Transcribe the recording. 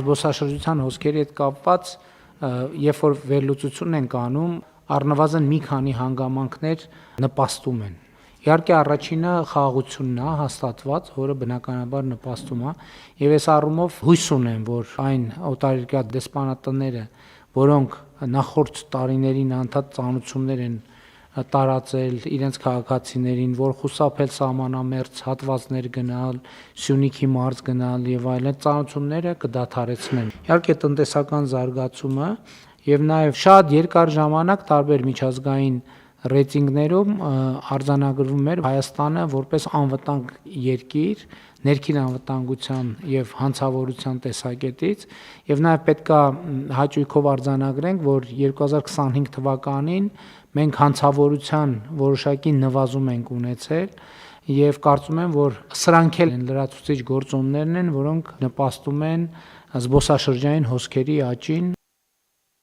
Զբոսաշրջության հոսքերի հետ կապված, երբ որ վերլուծություն ենք անում, առնվազն մի քանի հանգամանքներ նպաստում են։ Իհարկե առաջինը խաղաղությունն է հաստատված, որը բնականաբար նպաստում է, եւ այս առումով հույս ունեմ, որ այն օտարերկրյա դեսպանատները, որոնք նախորդ տարիներին անդադ ծանոթություններ են տարածել իրենց քաղաքացիներին, որ խուսափել սահմանամերձ հատվածներ գնալ, Սյունիքի մարզ գնալ եւ այլն, ծանոթությունները կդադարեցնեն։ Իհարկե տնտեսական զարգացումը եւ նաեւ շատ երկար ժամանակ տարբեր միջազգային ռեյտինգներում արձանագրվում էր Հայաստանը որպես անվտանգ երկիր, ներքին անվտանգության եւ հանցավորության տեսակետից, եւ նաեւ պետքա հաճույքով արձանագրենք, որ 2025 թվականին մենք հանցավորության որոշակի նվազում ենք ունեցել եւ կարծում եմ, որ սրանք էլ են լրացուցիչ գործոններն են, որոնք նպաստում են զբոսաշրջային հոսքերի աճին